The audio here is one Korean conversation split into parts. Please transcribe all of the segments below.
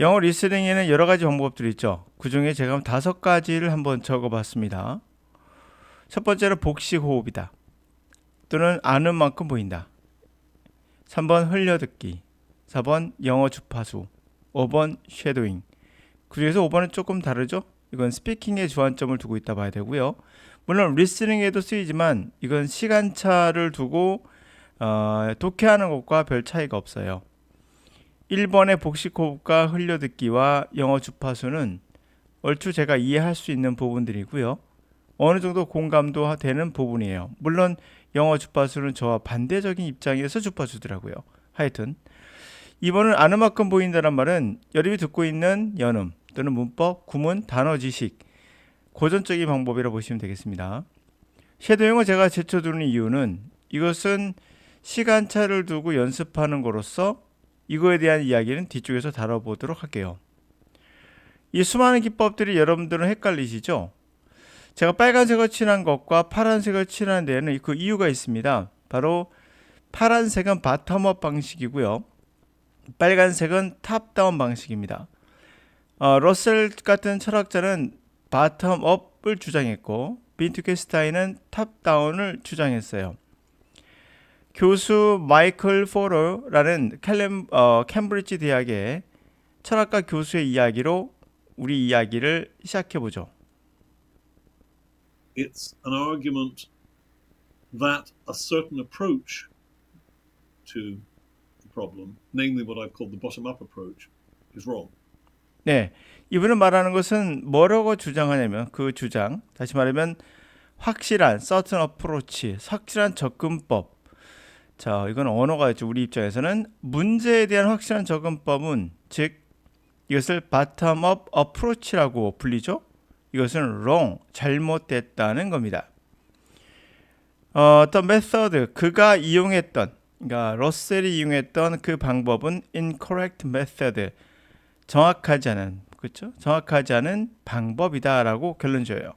영어 리스닝에는 여러 가지 방법들이 있죠. 그 중에 제가 5가지를 한번 적어봤습니다. 첫 번째는 복식 호흡이다. 또는 아는 만큼 보인다. 3번 흘려듣기. 4번 영어 주파수. 5번 쉐도잉. 그 중에서 5번은 조금 다르죠? 이건 스피킹에 주안점을 두고 있다 봐야 되고요. 물론 리스닝에도 쓰이지만 이건 시간차를 두고 독해하는 것과 별 차이가 없어요. 1번의 복식 호흡과 흘려듣기와 영어 주파수는 얼추 제가 이해할 수 있는 부분들이고요. 어느 정도 공감도 되는 부분이에요. 물론 영어 주파수는 저와 반대적인 입장에서 주파수더라고요. 하여튼 2번은 아는 만큼 보인다는 말은 여러분이 듣고 있는 연음 또는 문법, 구문, 단어 지식 고전적인 방법이라고 보시면 되겠습니다. 섀도잉을 제가 제쳐두는 이유는 이것은 시간차를 두고 연습하는 거로서 이거에 대한 이야기는 뒤쪽에서 다뤄보도록 할게요. 이 수많은 기법들이 여러분들은 헷갈리시죠? 제가 빨간색을 칠한 것과 파란색을 칠한 데에는 그 이유가 있습니다. 바로 파란색은 바텀업 방식이고요. 빨간색은 탑다운 방식입니다. 러셀 같은 철학자는 바텀업을 주장했고 비트겐슈타인은 탑다운을 주장했어요. 교수 마이클 포러라는 캠브리지 대학의 철학과 교수의 이야기로 우리 이야기를 시작해보죠. It's an argument that a certain approach to the problem, namely what I've called the bottom-up approach, is wrong. 네, 이분은 말하는 것은 뭐라고 주장하냐면 그 주장, 다시 말하면 확실한 certain approach, 확실한 접근법. 자, 이건 언어가 있죠. 우리 입장에서는 문제에 대한 확실한 접근법은 즉 이것을 bottom-up approach라고 불리죠. 이것은 wrong, 잘못됐다는 겁니다. 어떤 method, 그가 이용했던, 그러니까 러셀이 이용했던 그 방법은 incorrect method, 정확하지 않은, 그렇죠? 정확하지 않은 방법이다라고 결론 줘요.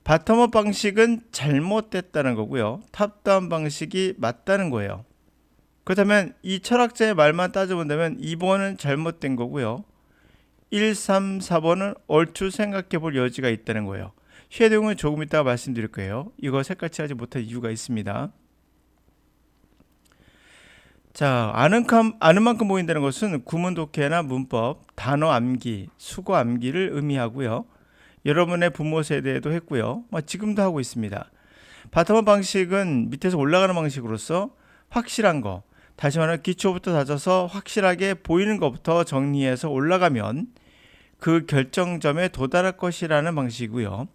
바텀업 방식은 잘못됐다는 거고요. 탑다운 방식이 맞다는 거예요. 그렇다면 이 철학자의 말만 따져본다면 2번은 잘못된 거고요. 1, 3, 4번은 얼추 생각해 볼 여지가 있다는 거예요. 쉐도잉은 조금 이따가 말씀드릴 거예요. 이거 색깔 칠하지 못한 이유가 있습니다. 자, 아는 만큼 보인다는 것은 구문 독해나 문법, 단어 암기, 수거 암기를 의미하고요. 여러분의 부모 세대에도 했고요. 지금도 하고 있습니다. 바텀업 방식은 밑에서 올라가는 방식으로서 확실한 거, 다시 말하면 기초부터 다져서 확실하게 보이는 것부터 정리해서 올라가면 그 결정점에 도달할 것이라는 방식이고요.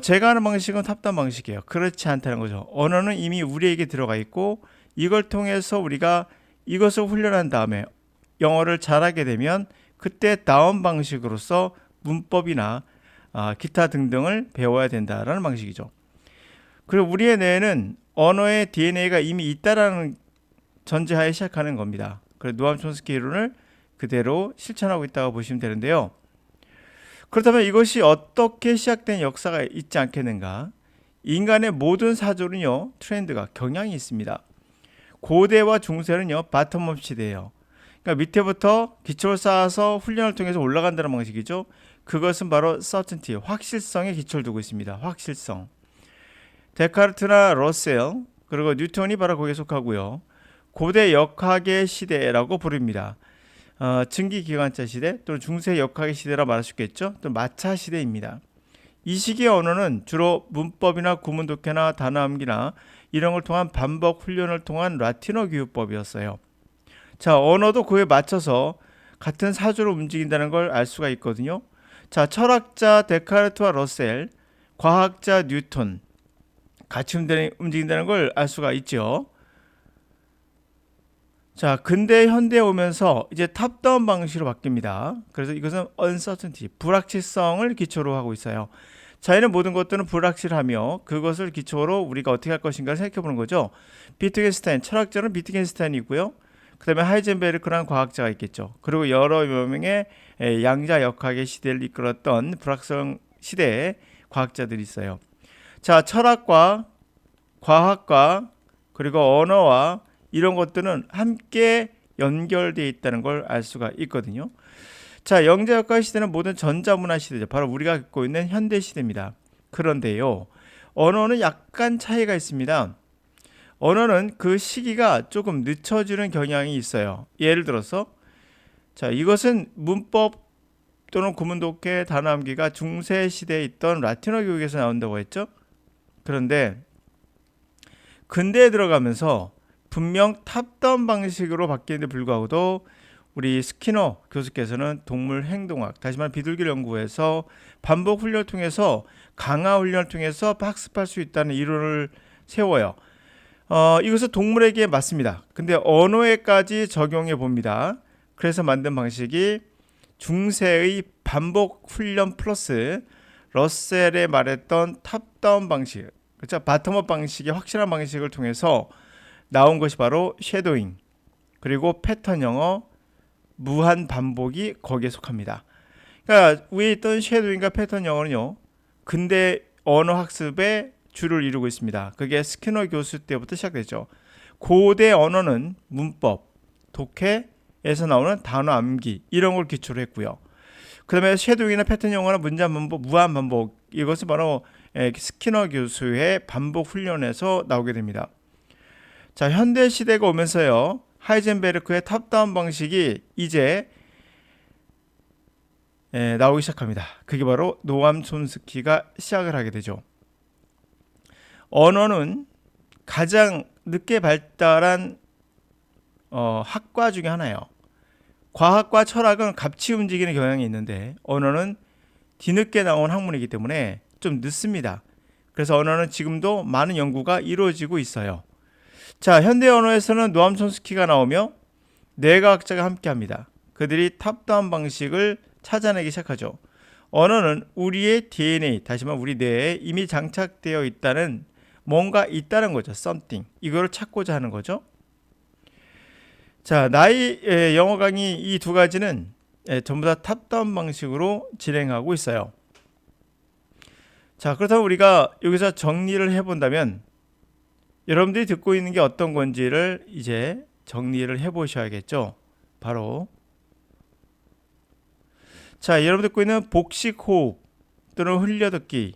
제가 하는 방식은 탑다운 방식이에요. 그렇지 않다는 거죠. 언어는 이미 우리에게 들어가 있고 이걸 통해서 우리가 이것을 훈련한 다음에 영어를 잘하게 되면 그때 다운 방식으로서 문법이나 기타 등등을 배워야 된다라는 방식이죠. 그리고 우리의 뇌에는 언어의 DNA가 이미 있다라는 전제하에 시작하는 겁니다. 그래서 노암 촘스키 이론을 그대로 실천하고 있다고 보시면 되는데요. 그렇다면 이것이 어떻게 시작된 역사가 있지 않겠는가? 인간의 모든 사조는요, 트렌드가 경향이 있습니다. 고대와 중세는요, 바텀업 시대예요. 그러니까 밑에부터 기초를 쌓아서 훈련을 통해서 올라간다는 방식이죠. 그것은 바로 certainty, 확실성에 기초를 두고 있습니다. 확실성. 데카르트나 러셀, 그리고 뉴턴이 바로 거기에 속하고요. 고대 역학의 시대라고 부릅니다. 증기기관차 시대 또는 중세 역학의 시대라 말할 수 있겠죠. 또 마차 시대입니다. 이 시기의 언어는 주로 문법이나 구문 독해나 단어 암기나 이런 걸 통한 반복 훈련을 통한 라틴어 교육법이었어요. 자, 언어도 그에 맞춰서 같은 사조로 움직인다는 걸 알 수가 있거든요. 자, 철학자 데카르트와 러셀, 과학자 뉴턴 같이 움직인다는 걸 알 수가 있죠. 자, 근대 현대에 오면서 이제 탑다운 방식으로 바뀝니다. 그래서 이것은 uncertainty, 불확실성을 기초로 하고 있어요. 자연의 모든 것들은 불확실하며 그것을 기초로 우리가 어떻게 할 것인가를 생각해보는 거죠. 비트겐슈타인, 철학자는 비트겐슈타인이고요. 그 다음에 하이젠베르크라는 과학자가 있겠죠. 그리고 여러 명의 양자 역학의 시대를 이끌었던 불확성 시대의 과학자들이 있어요. 자, 철학과 과학과 그리고 언어와 이런 것들은 함께 연결되어 있다는 걸 알 수가 있거든요. 자, 영재학과 시대는 모든 전자문화 시대죠. 바로 우리가 겪고 있는 현대 시대입니다. 그런데요, 언어는 약간 차이가 있습니다. 언어는 그 시기가 조금 늦춰지는 경향이 있어요. 예를 들어서 자, 이것은 문법 또는 구문독해, 단어암기가 중세 시대에 있던 라틴어 교육에서 나온다고 했죠. 그런데 근대에 들어가면서 분명 탑다운 방식으로 바뀌는데 불구하고도 우리 스키너 교수께서는 동물 행동학, 다시 말해 비둘기 연구에서 반복 훈련을 통해서 강화 훈련을 통해서 학습할 수 있다는 이론을 세워요. 이것은 동물에게 맞습니다. 근데 언어에까지 적용해 봅니다. 그래서 만든 방식이 중세의 반복 훈련 플러스 러셀에 말했던 탑다운 방식, 그렇죠? 바텀업 방식의 확실한 방식을 통해서 나온 것이 바로 쉐도잉, 그리고 패턴 영어, 무한 반복이 거기에 속합니다. 그러니까 위에 있던 쉐도잉과 패턴 영어는요, 근대 언어 학습의 주를 이루고 있습니다. 그게 스키너 교수 때부터 시작됐죠. 고대 언어는 문법, 독해에서 나오는 단어 암기 이런 걸 기초로 했고요. 그 다음에 쉐도잉이나 패턴 영어나 문장 반복, 무한 반복, 이것은 바로 스키너 교수의 반복 훈련에서 나오게 됩니다. 자, 현대 시대가 오면서요, 하이젠베르크의 탑다운 방식이 이제 나오기 시작합니다. 그게 바로 노암 촌스키가 시작을 하게 되죠. 언어는 가장 늦게 발달한 학과 중에 하나예요. 과학과 철학은 같이 움직이는 경향이 있는데 언어는 뒤늦게 나온 학문이기 때문에 좀 늦습니다. 그래서 언어는 지금도 많은 연구가 이루어지고 있어요. 자, 현대 언어에서는 노암 촌스키가 나오며 뇌과학자가 함께합니다. 그들이 탑다운 방식을 찾아내기 시작하죠. 언어는 우리의 DNA, 다시 말해 우리 뇌에 이미 장착되어 있다는 뭔가 있다는 거죠. something. 이거를 찾고자 하는 거죠. 자, 나의 영어 강의 이 두 가지는 전부 다 탑다운 방식으로 진행하고 있어요. 자, 그렇다면 우리가 여기서 정리를 해본다면 여러분들이 듣고 있는 게 어떤 건지를 이제 정리를 해보셔야겠죠. 바로 자, 여러분 듣고 있는 복식 호흡 또는 흘려듣기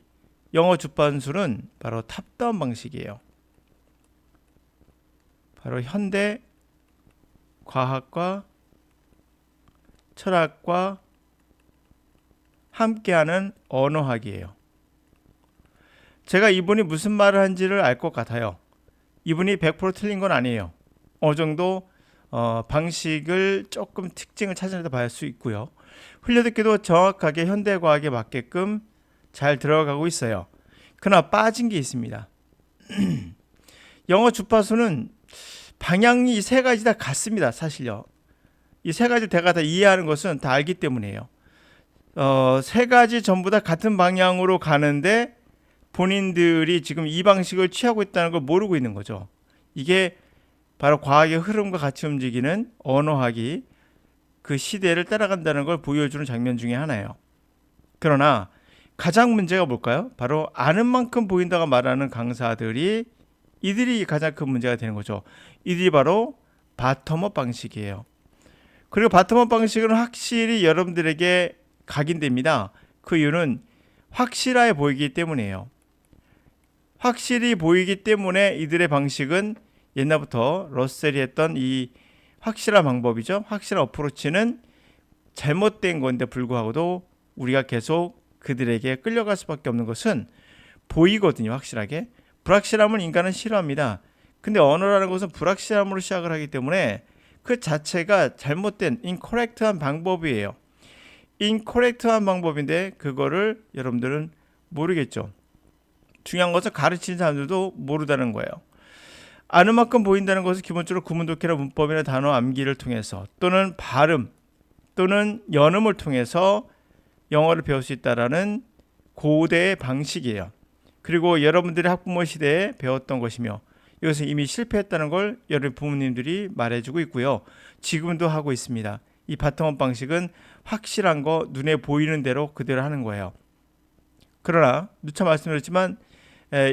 영어 주판수는 바로 탑다운 방식이에요. 바로 현대 과학과 철학과 함께하는 언어학이에요. 제가 이분이 무슨 말을 한지를 알 것 같아요. 이분이 100% 틀린 건 아니에요. 어느 정도 방식을 조금 특징을 찾아내다 봐야 할 수 있고요. 흘려듣기도 정확하게 현대과학에 맞게끔 잘 들어가고 있어요. 그러나 빠진 게 있습니다. 영어 주파수는 방향이 이 세 가지 다 같습니다. 사실요. 이 세 가지 제가 다 이해하는 것은 다 알기 때문이에요. 세 가지 전부 다 같은 방향으로 가는데 본인들이 지금 이 방식을 취하고 있다는 걸 모르고 있는 거죠. 이게 바로 과학의 흐름과 같이 움직이는 언어학이 그 시대를 따라간다는 걸 보여주는 장면 중에 하나예요. 그러나 가장 문제가 뭘까요? 바로 아는 만큼 보인다고 말하는 강사들이 이들이 가장 큰 문제가 되는 거죠. 이들이 바로 바텀업 방식이에요. 그리고 바텀업 방식은 확실히 여러분들에게 각인됩니다. 그 이유는 확실해 보이기 때문이에요. 확실히 보이기 때문에 이들의 방식은 옛날부터 러셀이 했던 이 확실한 방법이죠. 확실한 어프로치는 잘못된 건데 불구하고도 우리가 계속 그들에게 끌려갈 수밖에 없는 것은 보이거든요. 확실하게. 불확실함을 인간은 싫어합니다. 근데 언어라는 것은 불확실함으로 시작을 하기 때문에 그 자체가 잘못된 incorrect한 방법이에요. incorrect한 방법인데 그거를 여러분들은 모르겠죠. 중요한 것은 가르치는 사람들도 모르다는 거예요. 아는 만큼 보인다는 것은 기본적으로 구문독해나 문법이나 단어 암기를 통해서 또는 발음 또는 연음을 통해서 영어를 배울 수 있다는 고대의 방식이에요. 그리고 여러분들이 학부모 시대에 배웠던 것이며 이것은 이미 실패했다는 걸 여러분 부모님들이 말해주고 있고요. 지금도 하고 있습니다. 이 바텀업 방식은 확실한 거 눈에 보이는 대로 그대로 하는 거예요. 그러나 누차 말씀드렸지만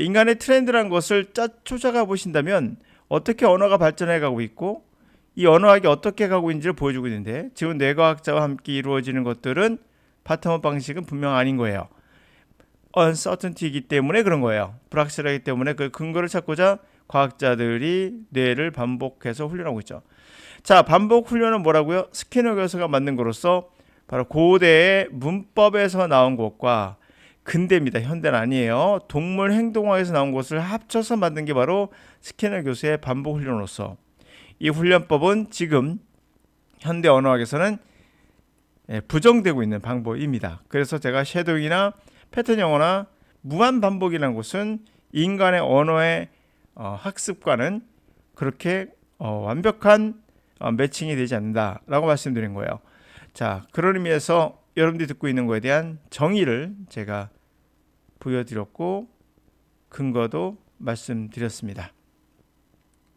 인간의 트렌드라는 것을 쫓아가 보신다면 어떻게 언어가 발전해 가고 있고 이 언어학이 어떻게 가고 있는지를 보여주고 있는데 지금 뇌과학자와 함께 이루어지는 것들은 바텀업 방식은 분명 아닌 거예요. uncertainty이기 때문에 그런 거예요. 불확실하기 때문에 그 근거를 찾고자 과학자들이 뇌를 반복해서 훈련하고 있죠. 자, 반복 훈련은 뭐라고요? 스키너 교수가 만든 거로서 바로 고대의 문법에서 나온 것과 근대입니다. 현대는 아니에요. 동물 행동학에서 나온 것을 합쳐서 만든 게 바로 스키너 교수의 반복 훈련으로서 이 훈련법은 지금 현대 언어학에서는 부정되고 있는 방법입니다. 그래서 제가 쉐도잉이나 패턴 영어나 무한 반복이라는 것은 인간의 언어의 학습과는 그렇게 완벽한 매칭이 되지 않는다라고 말씀드린 거예요. 자, 그런 의미에서 여러분들이 듣고 있는 거에 대한 정의를 제가 보여드렸고 근거도 말씀드렸습니다.